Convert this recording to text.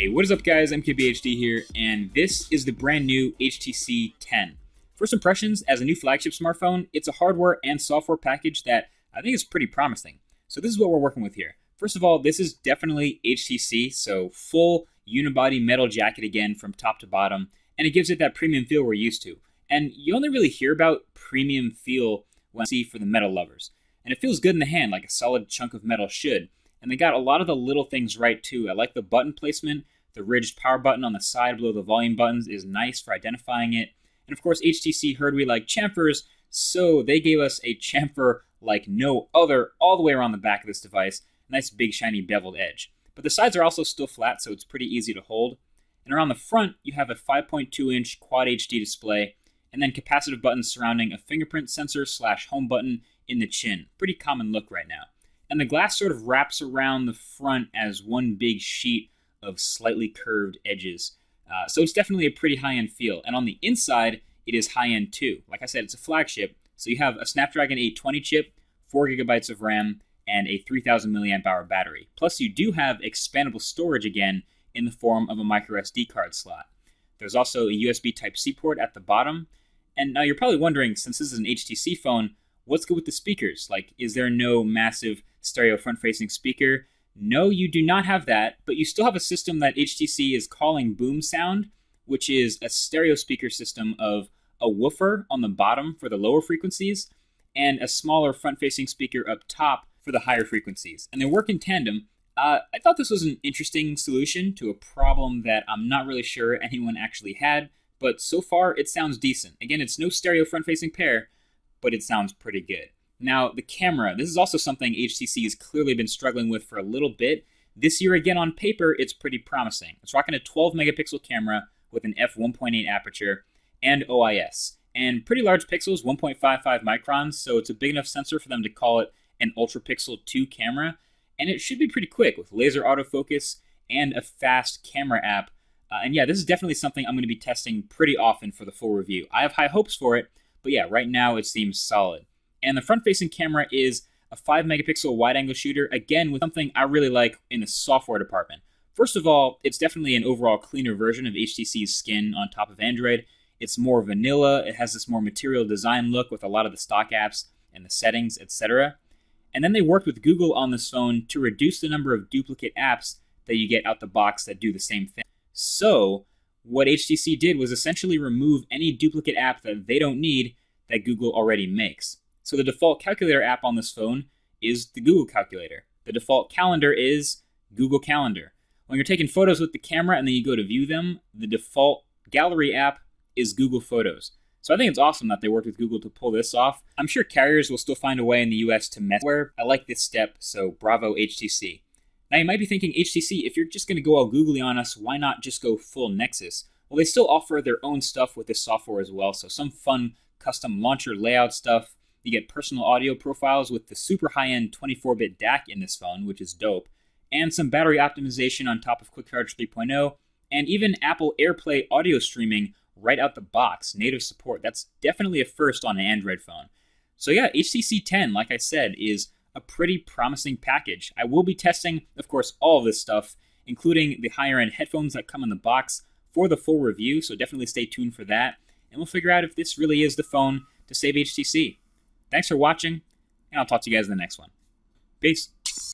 Hey, what is up guys, MKBHD here, and this is the brand new HTC 10. First impressions, as a new flagship smartphone, it's a hardware and software package that I think is pretty promising. So this is what we're working with here. First of all, this is definitely HTC, so full unibody metal jacket again from top to bottom, and it gives it that premium feel we're used to. And you only really hear about premium feel when you see for the metal lovers. And it feels good in the hand, like a solid chunk of metal should. And they got a lot of the little things right too. I like the button placement. The ridged power button on the side below the volume buttons is nice for identifying it. And of course, HTC heard we like chamfers, so they gave us a chamfer like no other all the way around the back of this device. Nice big shiny beveled edge. But the sides are also still flat, so it's pretty easy to hold. And around the front, you have a 5.2-inch Quad HD display, and then capacitive buttons surrounding a fingerprint sensor / home button in the chin. Pretty common look right now. And the glass sort of wraps around the front as one big sheet of slightly curved edges. So it's definitely a pretty high-end feel. And on the inside, it is high-end too. Like I said, it's a flagship. So you have a Snapdragon 820 chip, 4 gigabytes of RAM, and a 3000 milliamp hour battery. Plus you do have expandable storage again in the form of a micro SD card slot. There's also a USB Type-C port at the bottom. And now you're probably wondering, since this is an HTC phone, what's good with the speakers? Like, is there no massive stereo front-facing speaker? No, you do not have that, but you still have a system that HTC is calling Boom Sound, which is a stereo speaker system of a woofer on the bottom for the lower frequencies and a smaller front-facing speaker up top for the higher frequencies. And they work in tandem. I thought this was an interesting solution to a problem that I'm not really sure anyone actually had, but so far it sounds decent. Again, it's no stereo front-facing pair, but it sounds pretty good. Now, the camera. This is also something HTC has clearly been struggling with for a little bit. This year, again, on paper, it's pretty promising. It's rocking a 12-megapixel camera with an f1.8 aperture and OIS. And pretty large pixels, 1.55 microns, so it's a big enough sensor for them to call it an Ultra Pixel 2 camera. And it should be pretty quick with laser autofocus and a fast camera app. And yeah, this is definitely something I'm going to be testing pretty often for the full review. I have high hopes for it, but yeah, right now it seems solid. And the front-facing camera is a 5-megapixel wide-angle shooter, again, with something I really like in the software department. First of all, it's definitely an overall cleaner version of HTC's skin on top of Android. It's more vanilla, it has this more material design look with a lot of the stock apps and the settings, etc. And then they worked with Google on this phone to reduce the number of duplicate apps that you get out the box that do the same thing. So, what HTC did was essentially remove any duplicate app that they don't need that Google already makes. So the default calculator app on this phone is the Google Calculator. The default calendar is Google Calendar. When you're taking photos with the camera and then you go to view them, the default gallery app is Google Photos. So I think it's awesome that they worked with Google to pull this off. I'm sure carriers will still find a way in the US to mess with it. I like this step, so bravo HTC. Now you might be thinking, HTC, if you're just going to go all googly on us, why not just go full Nexus? Well, they still offer their own stuff with this software as well, so some fun custom launcher layout stuff. You get personal audio profiles with the super high-end 24-bit DAC in this phone, which is dope, and some battery optimization on top of Quick Charge 3.0, and even Apple AirPlay audio streaming right out the box, native support. That's definitely a first on an Android phone. So yeah, HTC 10, like I said, is a pretty promising package. I will be testing, of course, all of this stuff, including the higher-end headphones that come in the box for the full review, so definitely stay tuned for that, and we'll figure out if this really is the phone to save HTC. Thanks for watching, and I'll talk to you guys in the next one. Peace.